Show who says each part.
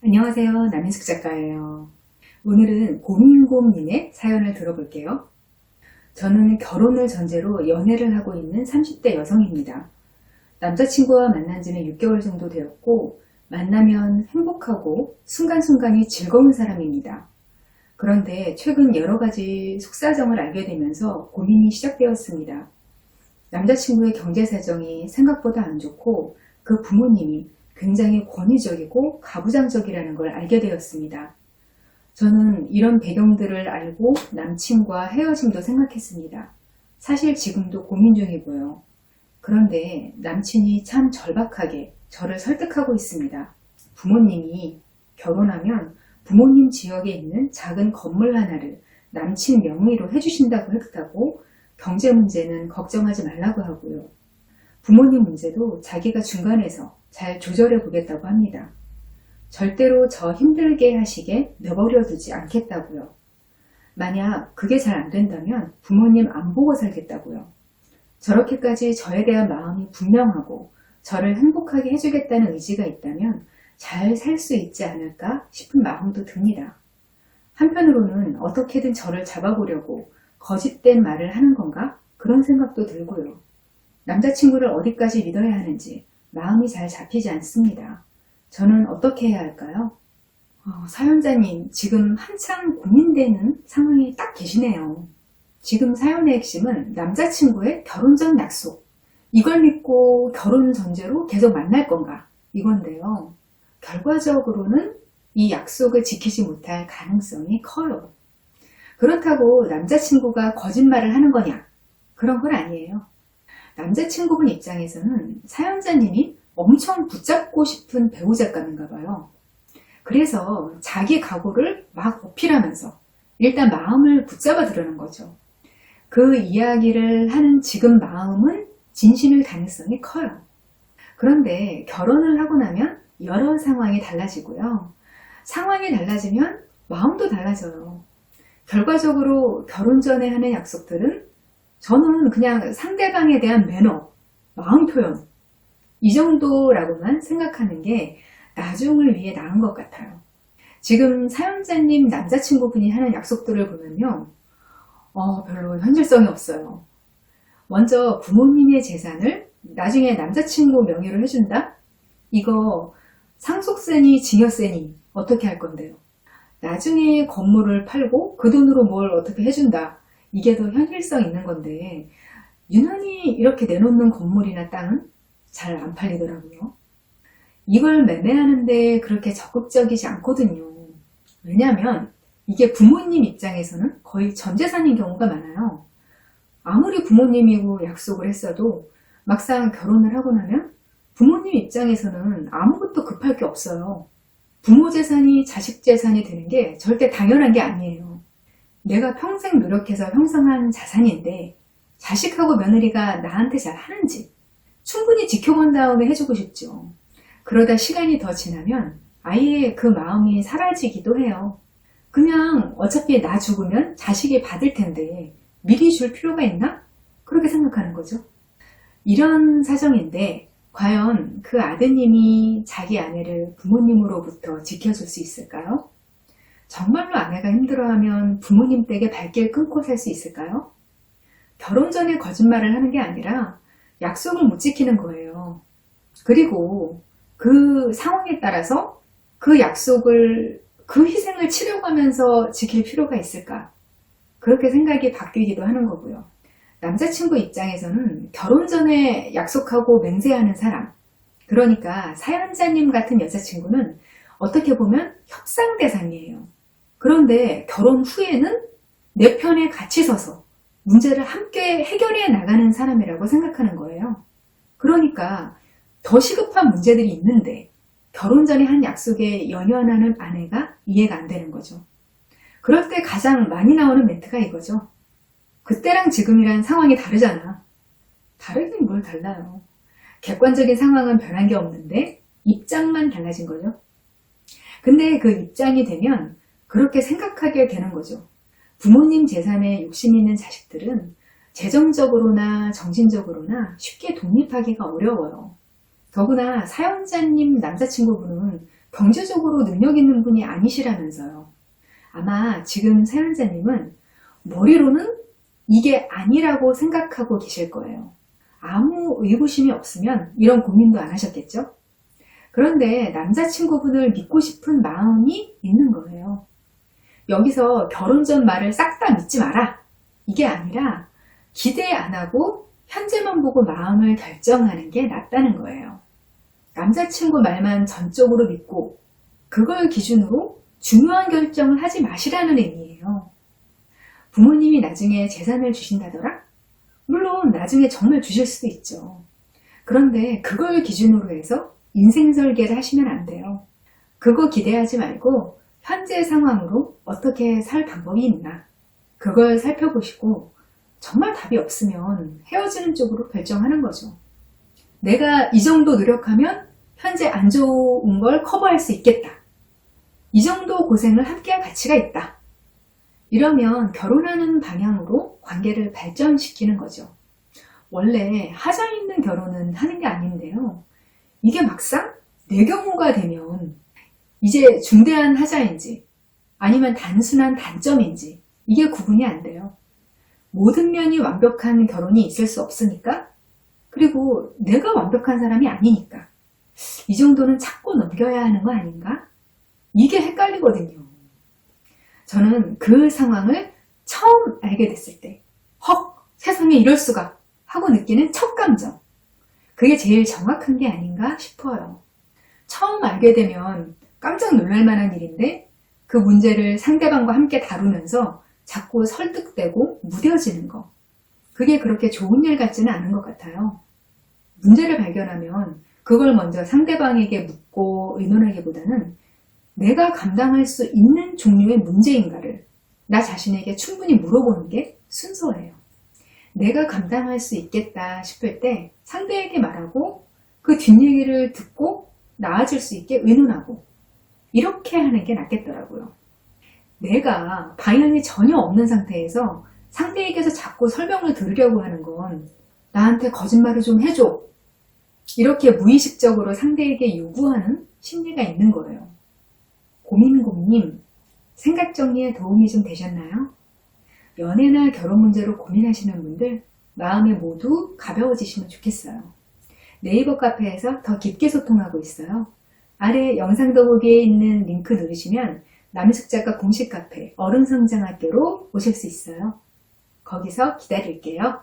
Speaker 1: 안녕하세요. 남인숙 작가예요. 오늘은 고민곰님의 사연을 들어볼게요. 저는 결혼을 전제로 연애를 하고 있는 30대 여성입니다. 남자친구와 만난 지는 6개월 정도 되었고, 만나면 행복하고 순간순간이 즐거운 사람입니다. 그런데 최근 여러 가지 속사정을 알게 되면서 고민이 시작되었습니다. 남자친구의 경제 사정이 생각보다 안 좋고, 그 부모님이 굉장히 권위적이고 가부장적이라는 걸 알게 되었습니다. 저는 이런 배경들을 알고 남친과 헤어짐도 생각했습니다. 사실 지금도 고민 중이고요. 그런데 남친이 참 절박하게 저를 설득하고 있습니다. 부모님이 결혼하면 부모님 지역에 있는 작은 건물 하나를 남친 명의로 해주신다고 했다고, 경제 문제는 걱정하지 말라고 하고요. 부모님 문제도 자기가 중간에서 잘 조절해 보겠다고 합니다. 절대로 저 힘들게 하시게 내버려 두지 않겠다고요. 만약 그게 잘 안 된다면 부모님 안 보고 살겠다고요. 저렇게까지 저에 대한 마음이 분명하고 저를 행복하게 해주겠다는 의지가 있다면 잘 살 수 있지 않을까 싶은 마음도 듭니다. 한편으로는 어떻게든 저를 잡아보려고 거짓된 말을 하는 건가? 그런 생각도 들고요. 남자친구를 어디까지 믿어야 하는지 마음이 잘 잡히지 않습니다. 저는 어떻게 해야 할까요? 사연자님, 지금 한창 고민되는 상황에 딱 계시네요. 지금 사연의 핵심은 남자친구의 결혼 전 약속. 이걸 믿고 결혼 전제로 계속 만날 건가? 이건데요. 결과적으로는 이 약속을 지키지 못할 가능성이 커요. 그렇다고 남자친구가 거짓말을 하는 거냐? 그런 건 아니에요. 남자친구분 입장에서는 사연자님이 엄청 붙잡고 싶은 배우자감인가 봐요. 그래서 자기 각오를 막 어필하면서 일단 마음을 붙잡아 들으는 거죠. 그 이야기를 하는 지금 마음은 진심일 가능성이 커요. 그런데 결혼을 하고 나면 여러 상황이 달라지고요. 상황이 달라지면 마음도 달라져요. 결과적으로 결혼 전에 하는 약속들은 저는 그냥 상대방에 대한 매너, 마음 표현, 이 정도라고만 생각하는 게 나중을 위해 나은 것 같아요. 지금 사연자님 남자친구분이 하는 약속들을 보면요. 별로 현실성이 없어요. 먼저 부모님의 재산을 나중에 남자친구 명의로 해준다? 이거 상속세니 증여세니 어떻게 할 건데요? 나중에 건물을 팔고 그 돈으로 뭘 어떻게 해준다? 이게 더 현실성 있는 건데 유난히 이렇게 내놓는 건물이나 땅은 잘 안 팔리더라고요. 이걸 매매하는데 그렇게 적극적이지 않거든요. 왜냐하면 이게 부모님 입장에서는 거의 전 재산인 경우가 많아요. 아무리 부모님이고 약속을 했어도 막상 결혼을 하고 나면 부모님 입장에서는 아무것도 급할 게 없어요. 부모 재산이 자식 재산이 되는 게 절대 당연한 게 아니에요. 내가 평생 노력해서 형성한 자산인데 자식하고 며느리가 나한테 잘 하는지 충분히 지켜본 다음에 해주고 싶죠. 그러다 시간이 더 지나면 아예 그 마음이 사라지기도 해요. 그냥 어차피 나 죽으면 자식이 받을 텐데 미리 줄 필요가 있나? 그렇게 생각하는 거죠. 이런 사정인데 과연 그 아드님이 자기 아내를 부모님으로부터 지켜줄 수 있을까요? 정말로 아내가 힘들어하면 부모님 댁에 발길 끊고 살 수 있을까요? 결혼 전에 거짓말을 하는 게 아니라 약속을 못 지키는 거예요. 그리고 그 상황에 따라서 그 약속을, 그 희생을 치러가면서 지킬 필요가 있을까? 그렇게 생각이 바뀌기도 하는 거고요. 남자친구 입장에서는 결혼 전에 약속하고 맹세하는 사람, 그러니까 사연자님 같은 여자친구는 어떻게 보면 협상 대상이에요. 그런데 결혼 후에는 내 편에 같이 서서 문제를 함께 해결해 나가는 사람이라고 생각하는 거예요. 그러니까 더 시급한 문제들이 있는데 결혼 전에 한 약속에 연연하는 아내가 이해가 안 되는 거죠. 그럴 때 가장 많이 나오는 멘트가 이거죠. 그때랑 지금이란 상황이 다르잖아. 다르긴 뭘 달라요. 객관적인 상황은 변한 게 없는데 입장만 달라진 거죠. 근데 그 입장이 되면 그렇게 생각하게 되는 거죠. 부모님 재산에 욕심 있는 자식들은 재정적으로나 정신적으로나 쉽게 독립하기가 어려워요. 더구나 사연자님 남자친구분은 경제적으로 능력 있는 분이 아니시라면서요. 아마 지금 사연자님은 머리로는 이게 아니라고 생각하고 계실 거예요. 아무 의구심이 없으면 이런 고민도 안 하셨겠죠? 그런데 남자친구분을 믿고 싶은 마음이 있는 거예요. 여기서 결혼 전 말을 싹 다 믿지 마라. 이게 아니라 기대 안 하고 현재만 보고 마음을 결정하는 게 낫다는 거예요. 남자친구 말만 전적으로 믿고 그걸 기준으로 중요한 결정을 하지 마시라는 의미예요. 부모님이 나중에 재산을 주신다더라? 물론 나중에 정말 주실 수도 있죠. 그런데 그걸 기준으로 해서 인생 설계를 하시면 안 돼요. 그거 기대하지 말고 현재 상황으로 어떻게 살 방법이 있나 그걸 살펴보시고 정말 답이 없으면 헤어지는 쪽으로 결정하는 거죠. 내가 이 정도 노력하면 현재 안 좋은 걸 커버할 수 있겠다. 이 정도 고생을 함께할 가치가 있다. 이러면 결혼하는 방향으로 관계를 발전시키는 거죠. 원래 하자 있는 결혼은 하는 게 아닌데요. 이게 막상 내 경우가 되면 이제 중대한 하자인지 아니면 단순한 단점인지 이게 구분이 안 돼요. 모든 면이 완벽한 결혼이 있을 수 없으니까 그리고 내가 완벽한 사람이 아니니까 이 정도는 참고 넘겨야 하는 거 아닌가? 이게 헷갈리거든요. 저는 그 상황을 처음 알게 됐을 때 헉! 세상에 이럴 수가! 하고 느끼는 첫 감정 그게 제일 정확한 게 아닌가 싶어요. 처음 알게 되면 깜짝 놀랄 만한 일인데 그 문제를 상대방과 함께 다루면서 자꾸 설득되고 무뎌지는 거 그게 그렇게 좋은 일 같지는 않은 것 같아요. 문제를 발견하면 그걸 먼저 상대방에게 묻고 의논하기보다는 내가 감당할 수 있는 종류의 문제인가를 나 자신에게 충분히 물어보는 게 순서예요. 내가 감당할 수 있겠다 싶을 때 상대에게 말하고 그 뒷얘기를 듣고 나아질 수 있게 의논하고 이렇게 하는 게 낫겠더라고요. 내가 방향이 전혀 없는 상태에서 상대에게서 자꾸 설명을 들으려고 하는 건 나한테 거짓말을 좀 해줘. 이렇게 무의식적으로 상대에게 요구하는 심리가 있는 거예요. 고민님, 생각 정리에 도움이 좀 되셨나요? 연애나 결혼 문제로 고민하시는 분들 마음이 모두 가벼워지시면 좋겠어요. 네이버 카페에서 더 깊게 소통하고 있어요. 아래 영상 더보기에 있는 링크 누르시면 남희숙 작가 공식 카페 어른성장학교로 오실 수 있어요. 거기서 기다릴게요.